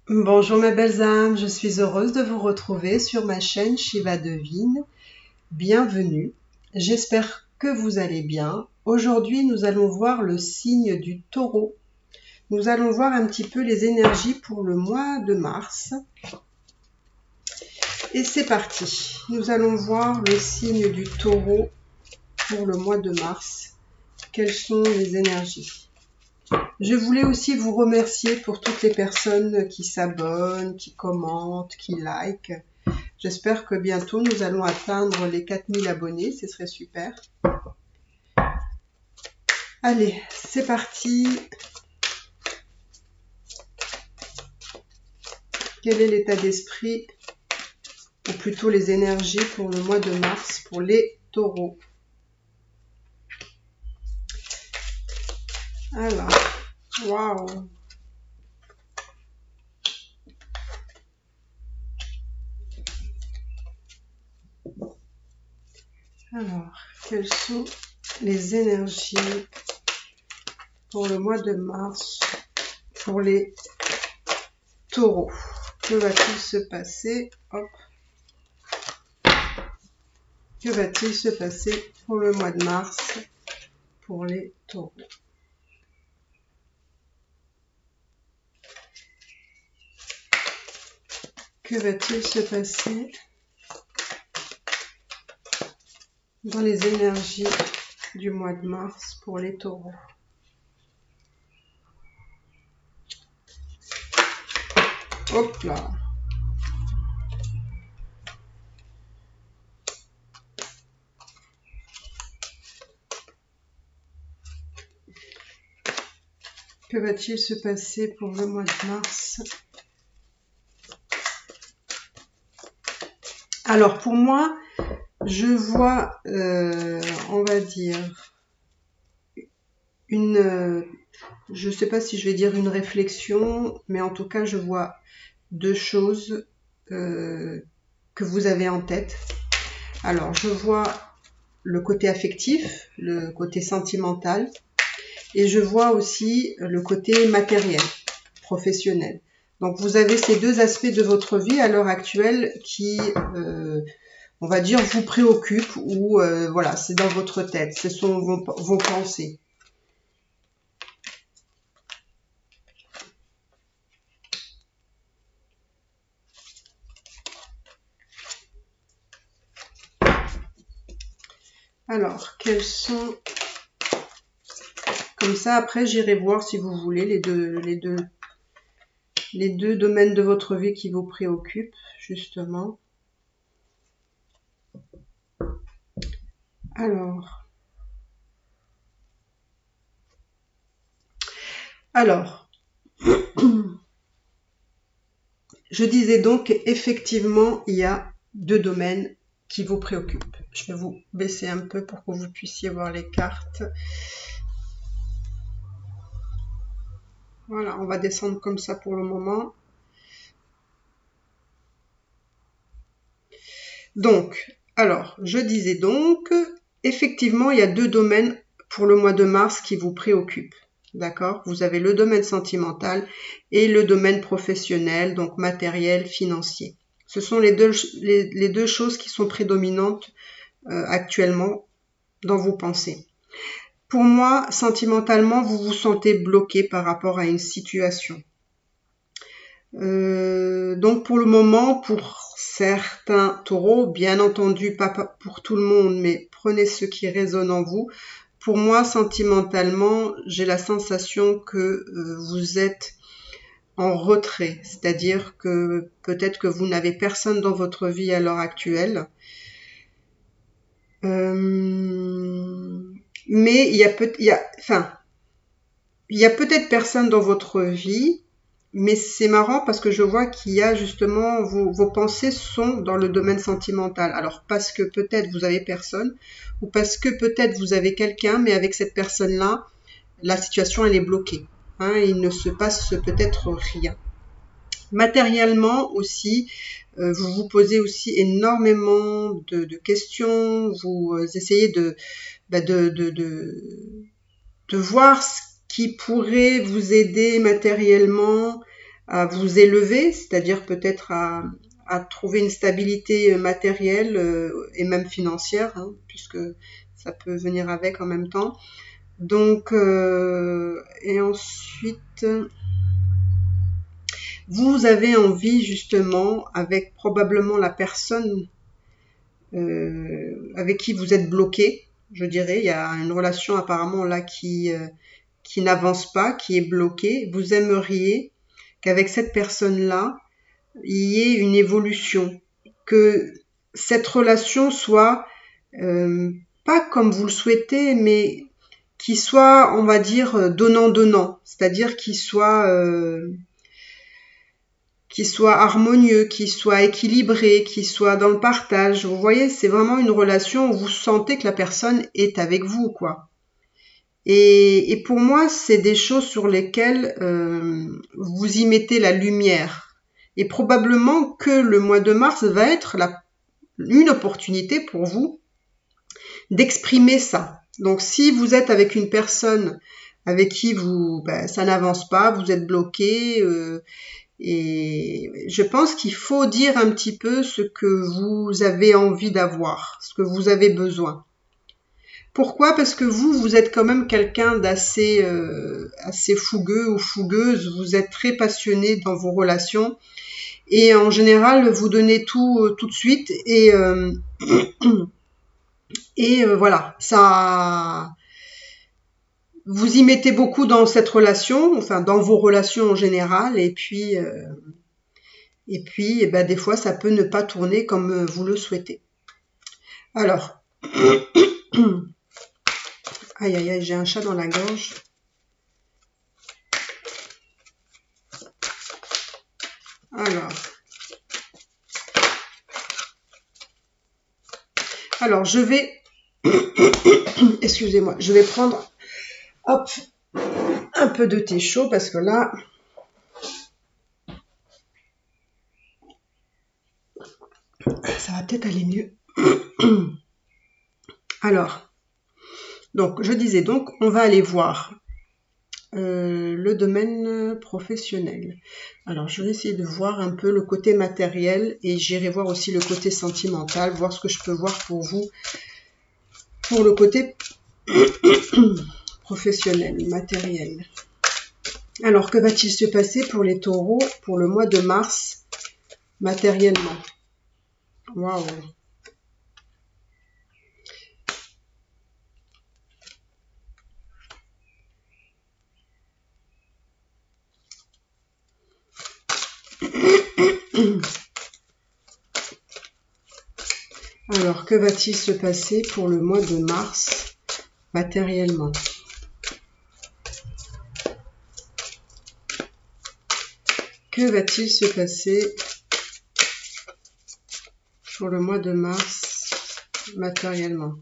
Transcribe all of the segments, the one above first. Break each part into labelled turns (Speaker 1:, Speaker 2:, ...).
Speaker 1: Bonjour mes belles âmes, je suis heureuse de vous retrouver sur ma chaîne Shiva Devine. Bienvenue, j'espère que vous allez bien. Aujourd'hui nous allons voir le signe du taureau. Nous allons voir un petit peu les énergies pour le mois de mars. Et c'est parti, nous allons voir le signe du taureau pour le mois de mars. Quelles sont les énergies ? Je voulais aussi vous remercier pour toutes les personnes qui s'abonnent, qui commentent, qui likent. J'espère que bientôt nous allons atteindre les 4000 abonnés, ce serait super. Allez, c'est parti. Quel est l'état d'esprit, ou plutôt les énergies pour le mois de mars pour les taureaux? Alors, waouh. Alors, quelles sont les énergies pour le mois de mars pour les taureaux? Que va-t-il se passer? Hop. Que va-t-il se passer pour le mois de mars pour les taureaux? Que va-t-il se passer dans les énergies du mois de mars pour les taureaux? Hop là. Que va-t-il se passer pour le mois de mars? Alors pour moi, je vois, on va dire, je ne sais pas si je vais dire une réflexion, mais en tout cas, je vois deux choses que vous avez en tête. Alors, je vois le côté affectif, le côté sentimental, et je vois aussi le côté matériel, professionnel. Donc, vous avez ces deux aspects de votre vie à l'heure actuelle qui, on va dire, vous préoccupent ou voilà, c'est dans votre tête, ce sont vos pensées. Alors, quels sont... Comme ça, après, j'irai voir si vous voulez les deux domaines de votre vie qui vous préoccupent, justement. Alors, je disais donc, effectivement, il y a deux domaines qui vous préoccupent. Je vais vous baisser un peu pour que vous puissiez voir les cartes. Voilà, on va descendre comme ça pour le moment. Donc, alors, je disais donc, effectivement, il y a deux domaines pour le mois de mars qui vous préoccupent. D'accord? Vous avez le domaine sentimental et le domaine professionnel, donc matériel, financier. Ce sont les deux choses qui sont prédominantes actuellement dans vos pensées. Pour moi, sentimentalement, vous vous sentez bloqué par rapport à une situation. Donc pour le moment, pour certains taureaux, bien entendu pas pour tout le monde, mais prenez ce qui résonne en vous. Pour moi, sentimentalement, j'ai la sensation que vous êtes en retrait, c'est-à-dire que peut-être que vous n'avez personne dans votre vie à l'heure actuelle. Mais il y a peut-être personne dans votre vie, mais c'est marrant parce que je vois qu'il y a justement vos pensées sont dans le domaine sentimental. Alors parce que peut-être vous avez personne, ou parce que peut-être vous avez quelqu'un, mais avec cette personne-là, la situation elle est bloquée. Hein, il ne se passe peut-être rien. Matériellement aussi, vous vous posez aussi énormément de questions, vous essayez de voir ce qui pourrait vous aider matériellement, à vous élever, c'est-à-dire peut-être à trouver une stabilité matérielle et même financière, hein, puisque ça peut venir avec en même temps. Donc, et ensuite, vous avez envie justement, avec probablement la personne avec qui vous êtes bloqué, je dirais, il y a une relation apparemment là qui n'avance pas, qui est bloquée. Vous aimeriez qu'avec cette personne-là, il y ait une évolution, que cette relation soit pas comme vous le souhaitez, mais qui soit, on va dire, donnant-donnant, c'est-à-dire qui soit harmonieux, qui soit équilibré, qui soit dans le partage. Vous voyez, c'est vraiment une relation où vous sentez que la personne est avec vous, quoi. Et pour moi, c'est des choses sur lesquelles vous y mettez la lumière. Et probablement que le mois de mars va être une opportunité pour vous d'exprimer ça. Donc si vous êtes avec une personne avec qui ça n'avance pas, vous êtes bloqué, et je pense qu'il faut dire un petit peu ce que vous avez envie d'avoir, ce que vous avez besoin. Pourquoi? Parce que vous êtes quand même quelqu'un d'assez assez fougueux ou fougueuse, vous êtes très passionné dans vos relations et en général vous donnez tout de suite et voilà, ça vous y mettez beaucoup dans cette relation, enfin dans vos relations en général et puis des fois ça peut ne pas tourner comme vous le souhaitez. Alors aïe aïe aïe, j'ai un chat dans la gorge. Alors je vais, excusez-moi, je vais prendre, hop, un peu de thé chaud parce que là, ça va peut-être aller mieux. Alors, donc je disais donc, on va aller voir le domaine professionnel. Alors je vais essayer de voir un peu le côté matériel et j'irai voir aussi le côté sentimental, voir ce que je peux voir pour vous pour le côté professionnel, matériel. Alors que va-t-il se passer pour les taureaux pour le mois de mars matériellement? Waouh! Alors, que va-t-il se passer pour le mois de mars matériellement? Que va-t-il se passer pour le mois de mars matériellement?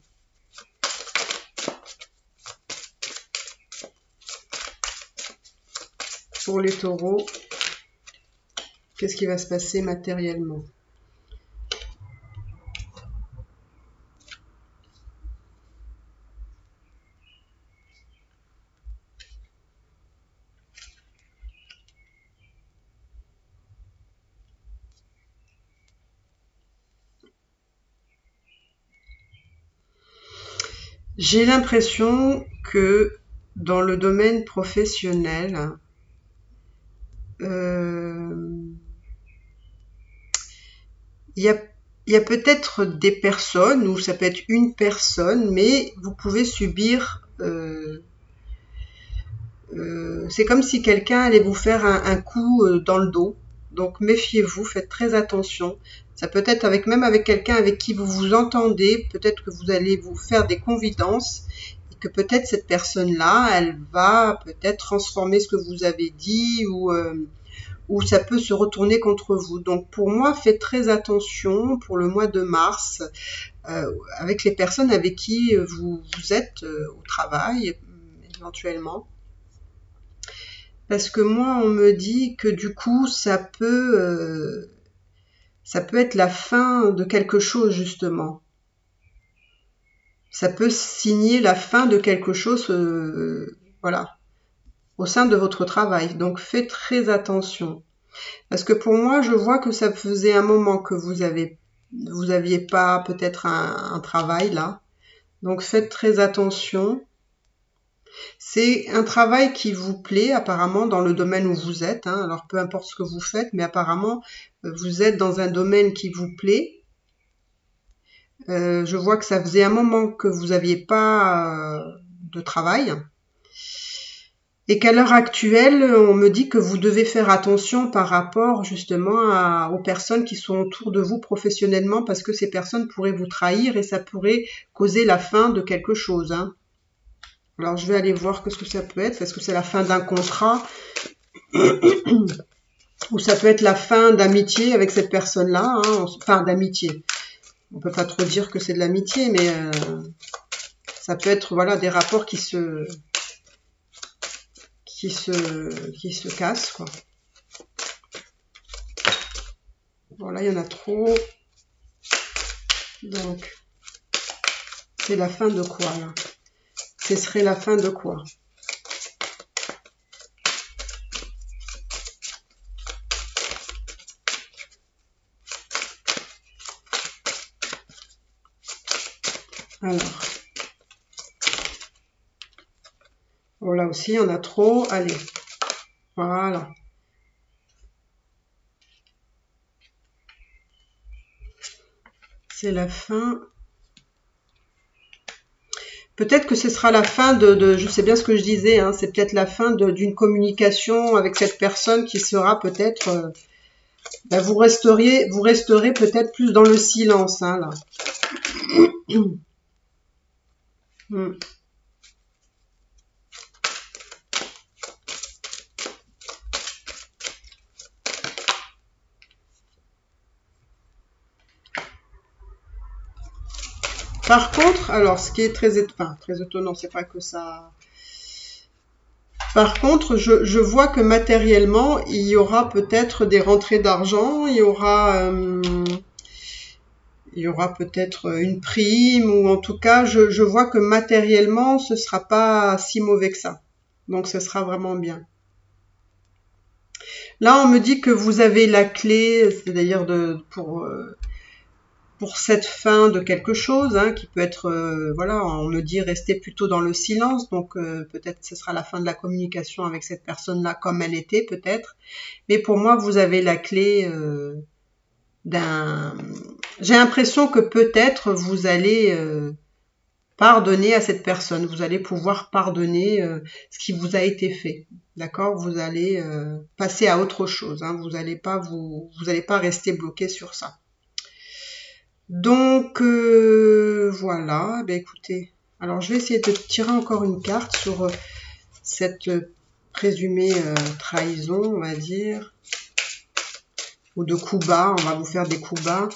Speaker 1: Pour les taureaux, qu'est-ce qui va se passer matériellement? J'ai l'impression que dans le domaine professionnel, il y a peut-être des personnes, ou ça peut être une personne, mais vous pouvez subir... c'est comme si quelqu'un allait vous faire un coup dans le dos. Donc méfiez-vous, faites très attention. Ça peut être même avec quelqu'un avec qui vous vous entendez. Peut-être que vous allez vous faire des confidences et que peut-être cette personne-là, elle va peut-être transformer ce que vous avez dit ou ça peut se retourner contre vous. Donc pour moi, faites très attention pour le mois de mars avec les personnes avec qui vous êtes au travail éventuellement. Parce que moi, on me dit que du coup, ça peut être la fin de quelque chose, justement. Ça peut signer la fin de quelque chose, voilà, au sein de votre travail. Donc, faites très attention. Parce que pour moi, je vois que ça faisait un moment que vous aviez pas peut-être un travail là. Donc faites très attention. C'est un travail qui vous plaît apparemment dans le domaine où vous êtes. Hein. Alors peu importe ce que vous faites, mais apparemment vous êtes dans un domaine qui vous plaît. Je vois que ça faisait un moment que vous n'aviez pas de travail. Et qu'à l'heure actuelle, on me dit que vous devez faire attention par rapport justement aux personnes qui sont autour de vous professionnellement, parce que ces personnes pourraient vous trahir et ça pourrait causer la fin de quelque chose. Hein. Alors je vais aller voir ce que ça peut être. Est-ce que c'est la fin d'un contrat ou ça peut être la fin d'amitié avec cette personne-là, hein. Enfin d'amitié. On peut pas trop dire que c'est de l'amitié, mais ça peut être voilà des rapports qui se cassent quoi. Voilà, il y en a trop. Donc c'est la fin de quoi là? Ce serait la fin de quoi? Alors, oh là aussi, il y en a trop. Allez, voilà. C'est la fin. Peut-être que ce sera la fin je sais bien ce que je disais, hein, c'est peut-être la fin d'une communication avec cette personne qui sera peut-être, vous resterez peut-être plus dans le silence, hein, là. Par contre, alors ce qui est très étonnant, c'est pas que ça. Par contre, je vois que matériellement, il y aura peut-être des rentrées d'argent, il y aura peut-être une prime, ou en tout cas, je vois que matériellement, ce sera pas si mauvais que ça. Donc, ce sera vraiment bien. Là, on me dit que vous avez la clé, c'est-à-dire pour cette fin de quelque chose, hein, qui peut être, voilà, on me dit rester plutôt dans le silence, donc peut-être ce sera la fin de la communication avec cette personne-là comme elle était peut-être, mais pour moi vous avez la clé j'ai l'impression que peut-être vous allez pardonner à cette personne, vous allez pouvoir pardonner ce qui vous a été fait, d'accord? Vous allez passer à autre chose, hein, vous n'allez pas rester bloqué sur ça. Donc voilà, ben écoutez, alors je vais essayer de tirer encore une carte sur cette présumée trahison, on va dire, ou de coups bas, on va vous faire des coups bas.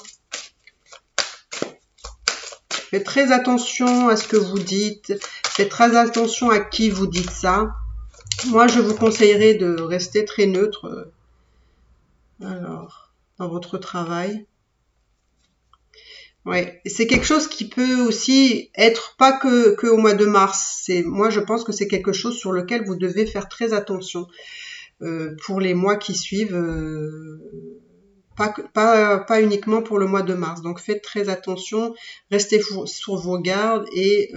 Speaker 1: Faites très attention à ce que vous dites, faites très attention à qui vous dites ça. Moi, je vous conseillerais de rester très neutre alors, dans votre travail. Ouais, c'est quelque chose qui peut aussi être pas que au mois de mars. Moi, je pense que c'est quelque chose sur lequel vous devez faire très attention pour les mois qui suivent, pas uniquement pour le mois de mars. Donc, faites très attention, restez sur vos gardes et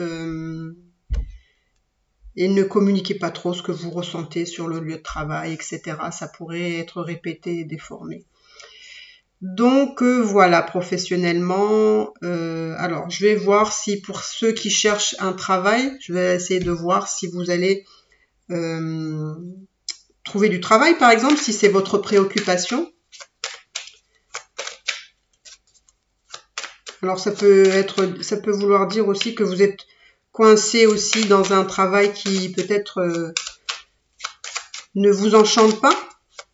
Speaker 1: ne communiquez pas trop ce que vous ressentez sur le lieu de travail, etc. Ça pourrait être répété et déformé. Donc voilà, professionnellement, alors je vais voir si pour ceux qui cherchent un travail, je vais essayer de voir si vous allez trouver du travail, par exemple, si c'est votre préoccupation. Alors ça peut vouloir dire aussi que vous êtes coincé aussi dans un travail qui peut-être ne vous enchante pas,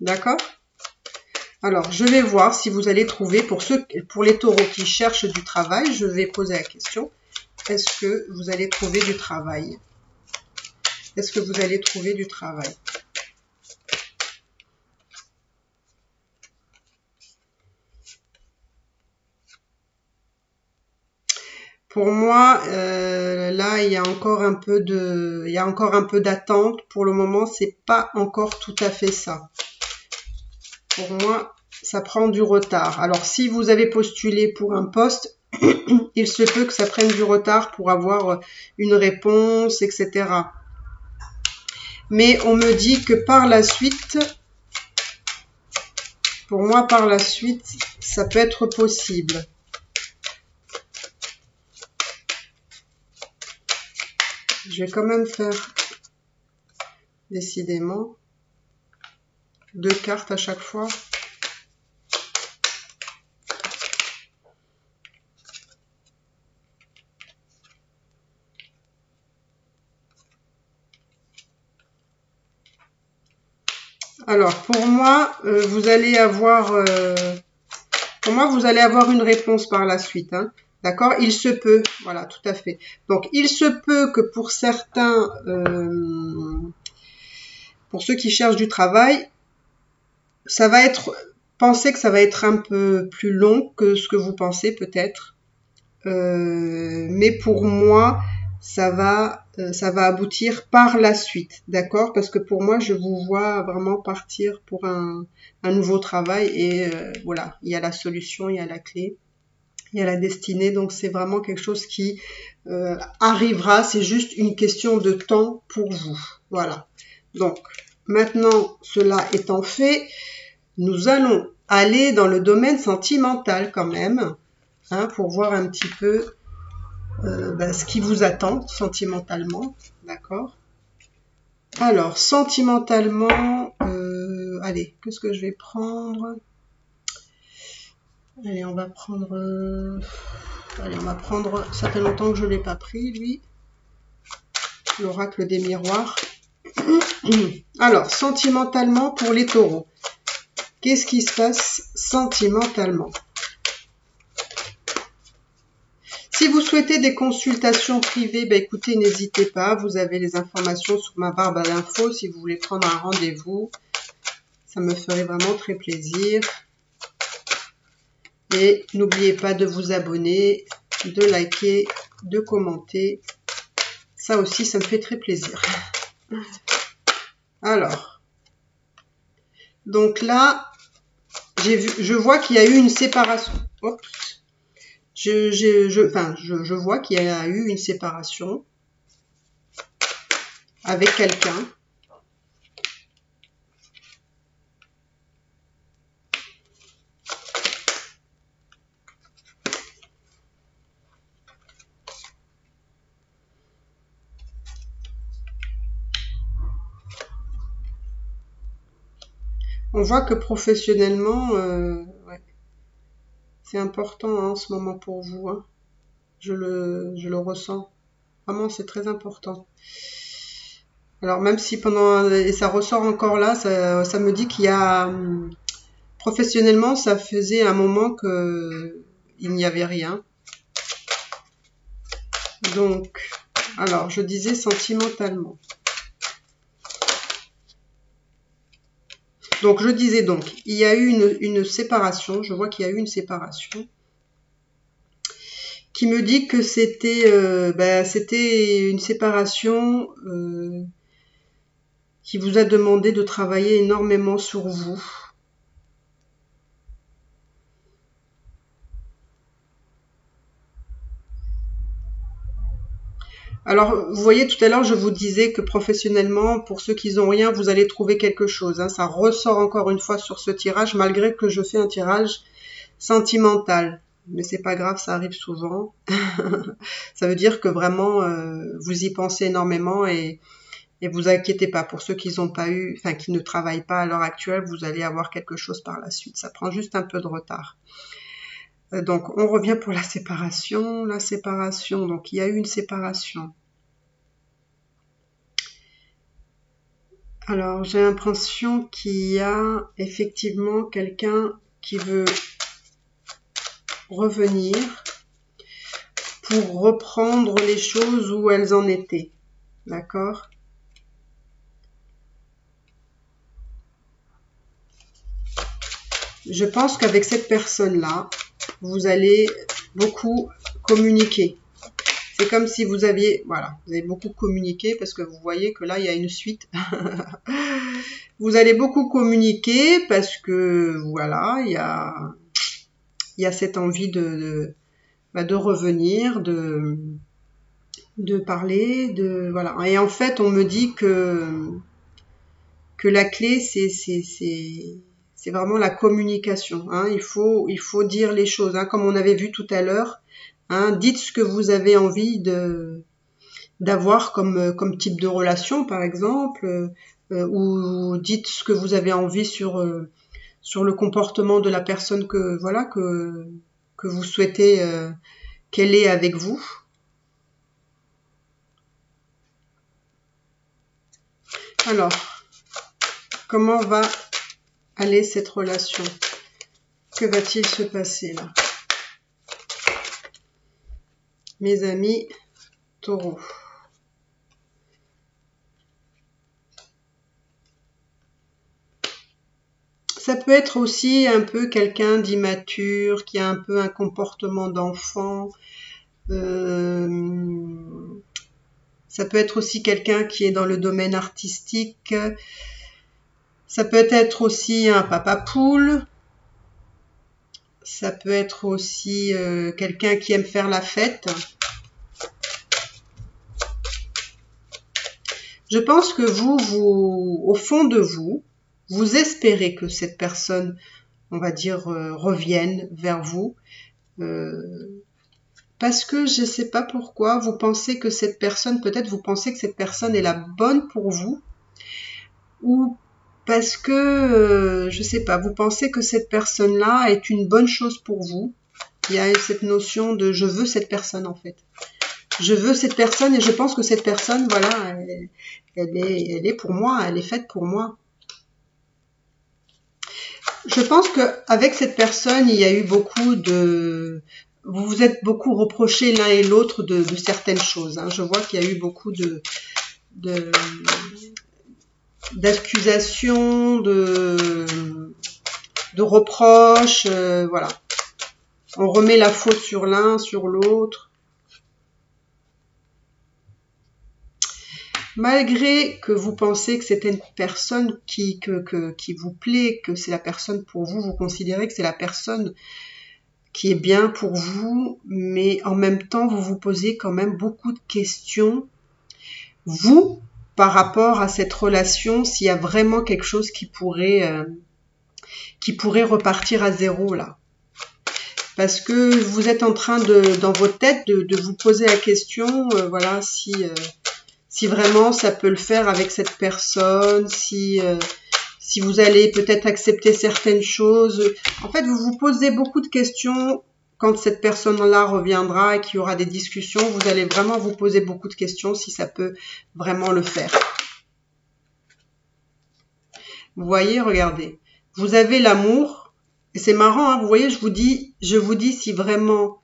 Speaker 1: d'accord ? Alors, je vais voir si vous allez trouver, pour les taureaux qui cherchent du travail, je vais poser la question, est-ce que vous allez trouver du travail? Est-ce que vous allez trouver du travail? Pour moi, là, il y a encore un peu d'attente. Pour le moment, c'est pas encore tout à fait ça. pour moi, ça prend du retard. Alors, si vous avez postulé pour un poste, il se peut que ça prenne du retard pour avoir une réponse, etc. Mais on me dit que par la suite, pour moi, par la suite, ça peut être possible. Je vais quand même faire, décidément, 2 cartes à chaque fois. Alors, pour moi, vous allez avoir une réponse par la suite. Hein. D'accord? Il se peut, voilà, tout à fait. Donc, il se peut que pour certains, pour ceux qui cherchent du travail, ça va être, pensez que ça va être un peu plus long que ce que vous pensez peut-être. Mais pour moi, ça va aboutir par la suite, d'accord? Parce que pour moi, je vous vois vraiment partir pour un nouveau travail et voilà, il y a la solution, il y a la clé, il y a la destinée, donc c'est vraiment quelque chose qui arrivera, c'est juste une question de temps pour vous, voilà. Donc, maintenant, cela étant fait, nous allons aller dans le domaine sentimental quand même, hein, pour voir un petit peu ce qui vous attend sentimentalement, d'accord? Alors, sentimentalement, allez, qu'est-ce que je vais prendre? Allez, on va prendre, ça fait longtemps que je ne l'ai pas pris, lui, l'oracle des miroirs. Alors, sentimentalement pour les taureaux, qu'est-ce qui se passe sentimentalement? Si vous souhaitez des consultations privées, écoutez, n'hésitez pas. Vous avez les informations sur ma barre d'infos si vous voulez prendre un rendez-vous. Ça me ferait vraiment très plaisir. Et n'oubliez pas de vous abonner, de liker, de commenter. Ça aussi, ça me fait très plaisir. Alors, donc là, je vois qu'il y a eu une séparation. Oups. Je vois qu'il y a eu une séparation avec quelqu'un. On voit que professionnellement, ouais, c'est important hein, en ce moment pour vous. Hein. Je le ressens. Vraiment, c'est très important. Alors même si et ça ressort encore là, ça me dit qu'il y a professionnellement, ça faisait un moment que il n'y avait rien. Donc, alors je disais sentimentalement. Donc je disais donc, il y a eu une séparation. Je vois qu'il y a eu une séparation qui me dit que c'était une séparation qui vous a demandé de travailler énormément sur vous. Alors, vous voyez, tout à l'heure, je vous disais que professionnellement, pour ceux qui n'ont rien, vous allez trouver quelque chose. Hein. Ça ressort encore une fois sur ce tirage, malgré que je fais un tirage sentimental. Mais c'est pas grave, ça arrive souvent. Ça veut dire que vraiment, vous y pensez énormément et vous inquiétez pas. Pour ceux qui n'ont pas eu, enfin qui ne travaillent pas à l'heure actuelle, vous allez avoir quelque chose par la suite. Ça prend juste un peu de retard. Donc, on revient pour la séparation. La séparation, donc il y a eu une séparation. Alors, j'ai l'impression qu'il y a effectivement quelqu'un qui veut revenir pour reprendre les choses où elles en étaient. D'accord ? Je pense qu'avec cette personne-là, vous allez beaucoup communiquer. C'est comme si vous aviez, voilà, vous avez beaucoup communiqué parce que vous voyez que là, il y a une suite. Vous allez beaucoup communiquer parce que voilà, il y a cette envie de revenir, de parler, voilà. Et en fait, on me dit que la clé, c'est vraiment la communication. Hein. Il faut dire les choses, hein, comme on avait vu tout à l'heure. Hein. Dites ce que vous avez envie d'avoir comme type de relation, par exemple, ou dites ce que vous avez envie sur le comportement de la personne que vous souhaitez qu'elle ait avec vous. Alors, comment va aller cette relation? Que va-t-il se passer là? Mes amis taureaux. Ça peut être aussi un peu quelqu'un d'immature, qui a un peu un comportement d'enfant. Ça peut être aussi quelqu'un qui est dans le domaine artistique. Ça peut être aussi un papa poule. Ça peut être aussi quelqu'un qui aime faire la fête. Je pense que vous, au fond de vous, vous espérez que cette personne, on va dire, revienne vers vous. Parce que je ne sais pas pourquoi, vous pensez que cette personne, peut-être vous pensez que cette personne est la bonne pour vous. Ou parce que, je ne sais pas, vous pensez que cette personne-là est une bonne chose pour vous. Il y a cette notion de « je veux cette personne » en fait. Je veux cette personne et je pense que cette personne, voilà, elle est pour moi, elle est faite pour moi. Je pense qu'avec cette personne, il y a eu beaucoup de... Vous vous êtes beaucoup reproché l'un et l'autre de certaines choses. Hein. Je vois qu'il y a eu beaucoup d'accusations, de reproches, voilà. On remet la faute sur l'un, sur l'autre. Malgré que vous pensez que c'est une personne qui vous plaît, que c'est la personne pour vous, vous considérez que c'est la personne qui est bien pour vous, mais en même temps, vous vous posez quand même beaucoup de questions, vous, par rapport à cette relation, s'il y a vraiment quelque chose qui pourrait repartir à zéro, là. Parce que vous êtes en train dans votre tête, de vous poser la question, voilà, si vraiment ça peut le faire avec cette personne, si vous allez peut-être accepter certaines choses. En fait, vous vous posez beaucoup de questions quand cette personne-là reviendra et qu'il y aura des discussions. Vous allez vraiment vous poser beaucoup de questions si ça peut vraiment le faire. Vous voyez, regardez. Vous avez l'amour. Et c'est marrant, hein, vous voyez, je vous dis si vraiment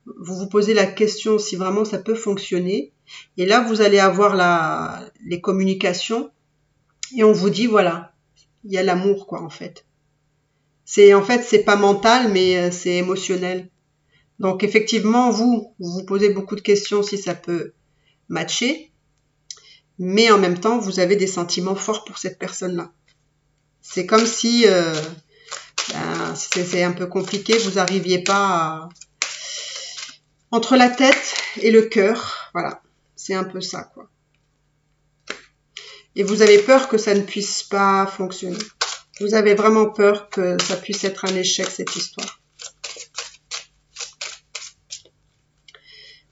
Speaker 1: vous vous posez la question, si vraiment ça peut fonctionner. Et là, vous allez avoir les communications et on vous dit, voilà, il y a l'amour, quoi, en fait. En fait, c'est pas mental, mais c'est émotionnel. Donc, effectivement, vous posez beaucoup de questions si ça peut matcher, mais en même temps, vous avez des sentiments forts pour cette personne-là. C'est comme si, c'est un peu compliqué, vous n'arriviez pas entre la tête et le cœur, voilà. C'est un peu ça, quoi. Et vous avez peur que ça ne puisse pas fonctionner. Vous avez vraiment peur que ça puisse être un échec, cette histoire.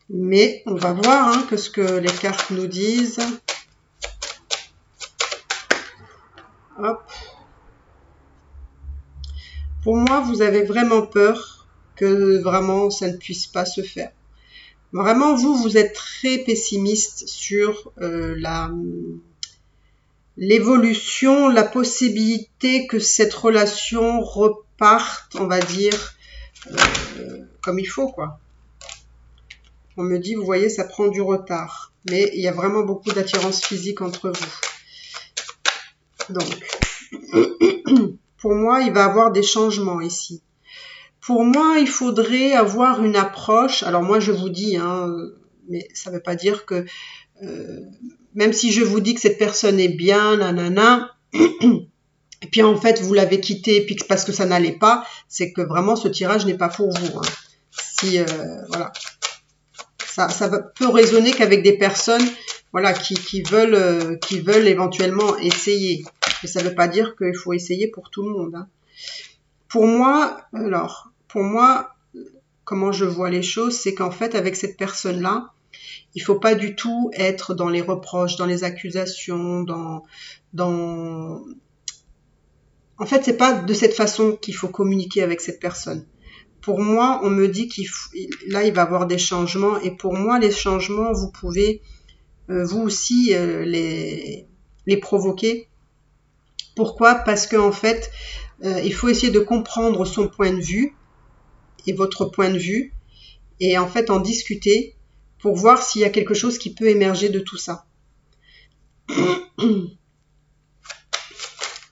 Speaker 1: Mais on va voir hein, ce que les cartes nous disent. Hop. Pour moi, vous avez vraiment peur que vraiment ça ne puisse pas se faire. Vraiment, vous êtes très pessimiste sur l'évolution, la possibilité que cette relation reparte, on va dire, comme il faut, quoi. On me dit, vous voyez, ça prend du retard. Mais il y a vraiment beaucoup d'attirance physique entre vous. Donc, pour moi, il va y avoir des changements ici. Pour moi, il faudrait avoir une approche. Alors moi, je vous dis, hein, mais ça ne veut pas dire que... même si je vous dis que cette personne est bien, nanana, Et puis en fait, vous l'avez quitté puis parce que ça n'allait pas, c'est que vraiment ce tirage n'est pas pour vous. Hein. Si voilà, peut résonner qu'avec des personnes, voilà, qui veulent éventuellement essayer. Mais ça ne veut pas dire qu'il faut essayer pour tout le monde. Hein. Pour moi, comment je vois les choses, c'est qu'en fait, avec cette personne-là, il faut pas du tout être dans les reproches, dans les accusations, En fait, c'est pas de cette façon qu'il faut communiquer avec cette personne. Pour moi, on me dit là, il va y avoir des changements. Et pour moi, les changements, vous pouvez, vous aussi, les provoquer. Pourquoi? Parce qu'en fait, il faut essayer de comprendre son point de vue et votre point de vue. Et en fait, en discuter pour voir s'il y a quelque chose qui peut émerger de tout ça.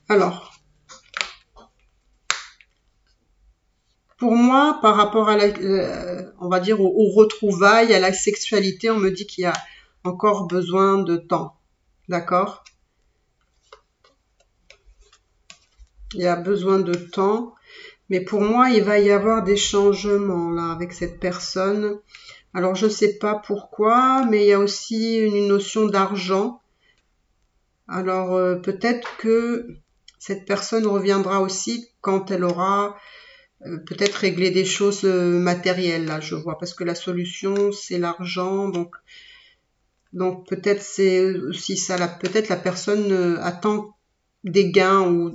Speaker 1: Alors, pour moi, par rapport à on va dire aux retrouvailles, à la sexualité, on me dit qu'il y a encore besoin de temps. D'accord? Il y a besoin de temps. Mais pour moi, il va y avoir des changements là avec cette personne. Alors, je ne sais pas pourquoi, mais il y a aussi une notion d'argent. Alors, peut-être que cette personne reviendra aussi quand elle aura peut-être réglé des choses matérielles, là, je vois. Parce que la solution, c'est l'argent. Donc peut-être c'est aussi ça. Peut-être la personne attend des gains ou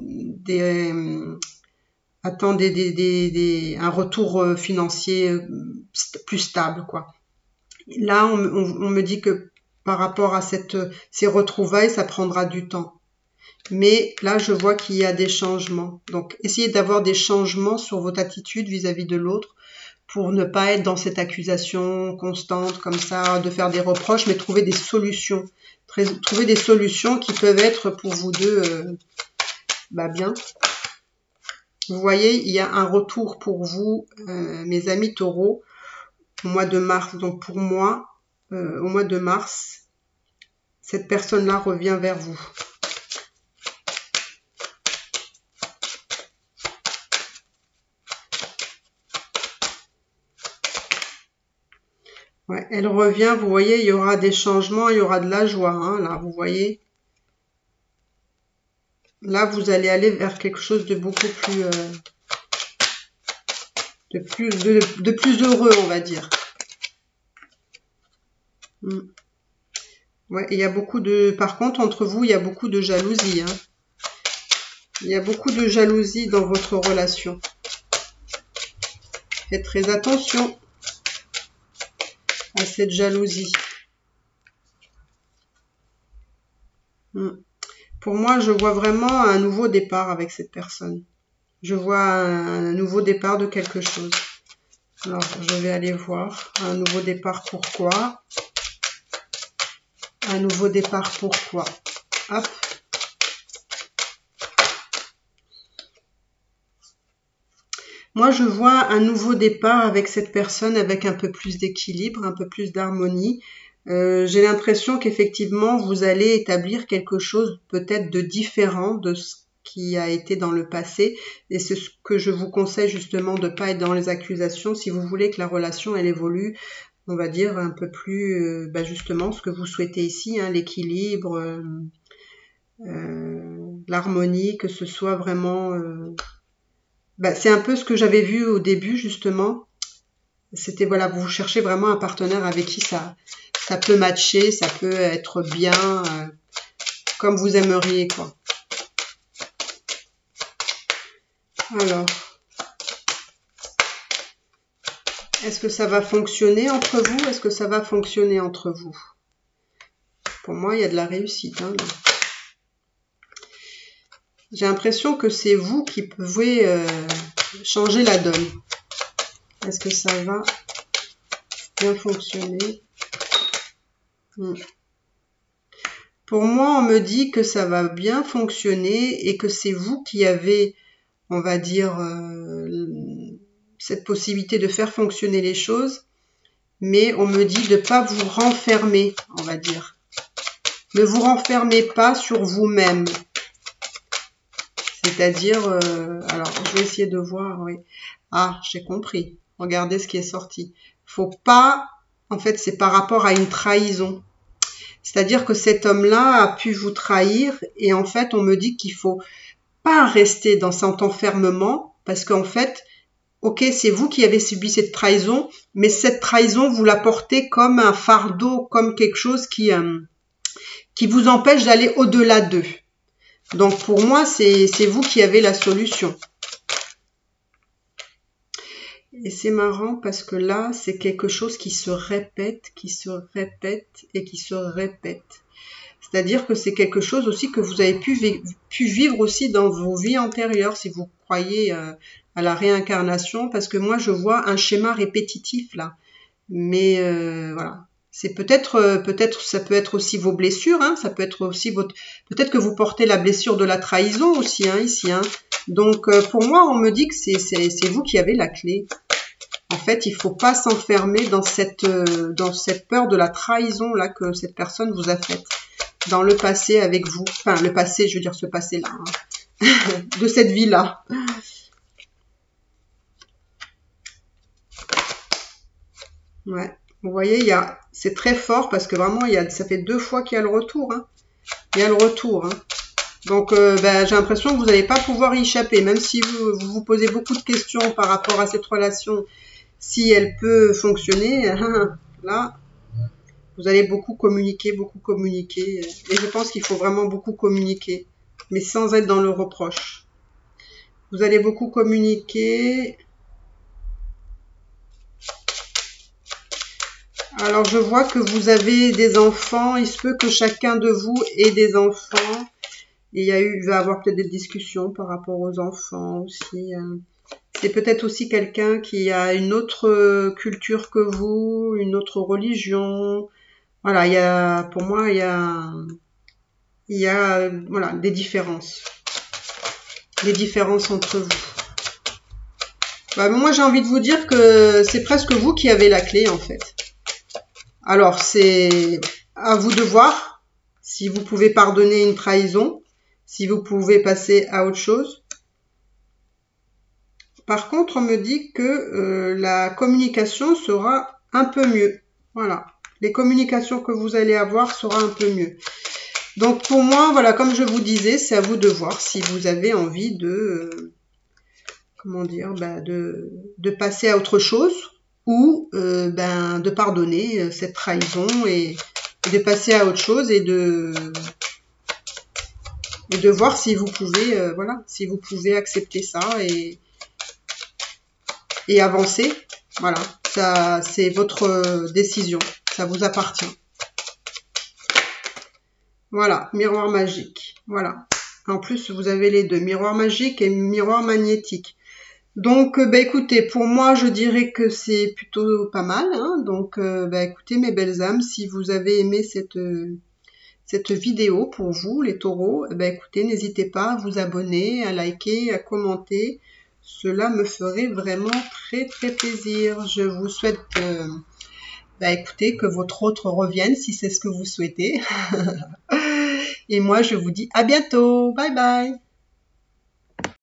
Speaker 1: attend un retour financier plus stable, quoi. Là, on me dit que par rapport à ces retrouvailles, ça prendra du temps. Mais là, je vois qu'il y a des changements. Donc, essayez d'avoir des changements sur votre attitude vis-à-vis de l'autre pour ne pas être dans cette accusation constante comme ça, de faire des reproches, mais trouver des solutions. Trouver des solutions qui peuvent être pour vous deux bien. Vous voyez, il y a un retour pour vous, mes amis taureaux, au mois de mars. Donc pour moi, au mois de mars, cette personne-là revient vers vous. Ouais, elle revient, vous voyez, il y aura des changements, il y aura de la joie, hein, là, vous voyez. Là, vous allez aller vers quelque chose de beaucoup plus... de plus heureux, on va dire. Ouais, il y a beaucoup de... Par contre, entre vous, il y a beaucoup de jalousie. Hein. Il y a beaucoup de jalousie dans votre relation. Faites très attention à cette jalousie. Pour moi, je vois vraiment un nouveau départ avec cette personne. Je vois un nouveau départ de quelque chose. Alors, je vais aller voir. Un nouveau départ, pourquoi? Un nouveau départ, pourquoi? Hop. Moi, je vois un nouveau départ avec cette personne, avec un peu plus d'équilibre, un peu plus d'harmonie. J'ai l'impression qu'effectivement, vous allez établir quelque chose peut-être de différent de ce qui a été dans le passé. Et c'est ce que je vous conseille justement de ne pas être dans les accusations. Si vous voulez que la relation, elle évolue, on va dire un peu plus, justement, ce que vous souhaitez ici, hein, l'équilibre, l'harmonie, que ce soit vraiment... c'est un peu ce que j'avais vu au début, justement. C'était, voilà, vous cherchez vraiment un partenaire avec qui ça peut matcher, ça peut être bien, comme vous aimeriez, quoi. Alors, est-ce que ça va fonctionner entre vous? Est-ce que ça va fonctionner entre vous? Pour moi, il y a de la réussite. Hein, j'ai l'impression que c'est vous qui pouvez changer la donne. Est-ce que ça va bien fonctionner? Pour moi, on me dit que ça va bien fonctionner et que c'est vous qui avez, on va dire, cette possibilité de faire fonctionner les choses, mais on me dit de ne pas vous renfermer, on va dire. Ne vous renfermez pas sur vous-même. C'est-à-dire, alors je vais essayer de voir, oui. Ah, j'ai compris. Regardez ce qui est sorti. Faut pas, en fait, c'est par rapport à une trahison. C'est-à-dire que cet homme-là a pu vous trahir et en fait, on me dit qu'il faut pas rester dans cet enfermement parce qu'en fait, ok, c'est vous qui avez subi cette trahison, mais cette trahison, vous la portez comme un fardeau, comme quelque chose qui vous empêche d'aller au-delà d'eux. Donc pour moi, c'est vous qui avez la solution. Et c'est marrant parce que là, c'est quelque chose qui se répète, qui se répète et qui se répète. C'est-à-dire que c'est quelque chose aussi que vous avez pu vivre aussi dans vos vies antérieures, si vous croyez à la réincarnation, parce que moi, je vois un schéma répétitif là. Mais voilà. C'est peut-être, ça peut être aussi vos blessures, hein, ça peut être aussi peut-être que vous portez la blessure de la trahison aussi, hein, ici, hein. Donc, pour moi, on me dit que c'est vous qui avez la clé. En fait, il faut pas s'enfermer dans cette peur de la trahison là que cette personne vous a faite dans le passé avec vous. Enfin, le passé, je veux dire ce passé-là, hein, de cette vie-là. Ouais. Vous voyez, c'est très fort parce que vraiment, ça fait 2 fois qu'il y a le retour. Hein. Il y a le retour. Hein. Donc, j'ai l'impression que vous n'allez pas pouvoir y échapper, même si vous posez beaucoup de questions par rapport à cette relation, si elle peut fonctionner. Là, vous allez beaucoup communiquer. Et je pense qu'il faut vraiment beaucoup communiquer, mais sans être dans le reproche. Vous allez beaucoup communiquer. Alors, je vois que vous avez des enfants. Il se peut que chacun de vous ait des enfants. Et il va y avoir peut-être des discussions par rapport aux enfants aussi. C'est peut-être aussi quelqu'un qui a une autre culture que vous, une autre religion. Voilà, pour moi, il y a voilà, des différences. Des différences entre vous. Moi, j'ai envie de vous dire que c'est presque vous qui avez la clé, en fait. Alors, c'est à vous de voir si vous pouvez pardonner une trahison, si vous pouvez passer à autre chose. Par contre, on me dit que la communication sera un peu mieux. Voilà, les communications que vous allez avoir sera un peu mieux. Donc pour moi, voilà, comme je vous disais, c'est à vous de voir si vous avez envie de, comment dire, de passer à autre chose ou de pardonner cette trahison et de passer à autre chose et de voir si vous pouvez, voilà, si vous pouvez accepter ça et avancer. Voilà, ça c'est votre décision, ça vous appartient. Voilà, miroir magique. Voilà. En plus, vous avez les deux, miroir magique et miroir magnétique. Donc, écoutez, pour moi, je dirais que c'est plutôt pas mal. Hein. Donc, écoutez, mes belles âmes, si vous avez aimé cette vidéo pour vous, les taureaux, écoutez, n'hésitez pas à vous abonner, à liker, à commenter. Cela me ferait vraiment très, très plaisir. Je vous souhaite, écoutez, que votre autre revienne si c'est ce que vous souhaitez. Et moi, je vous dis à bientôt. Bye bye.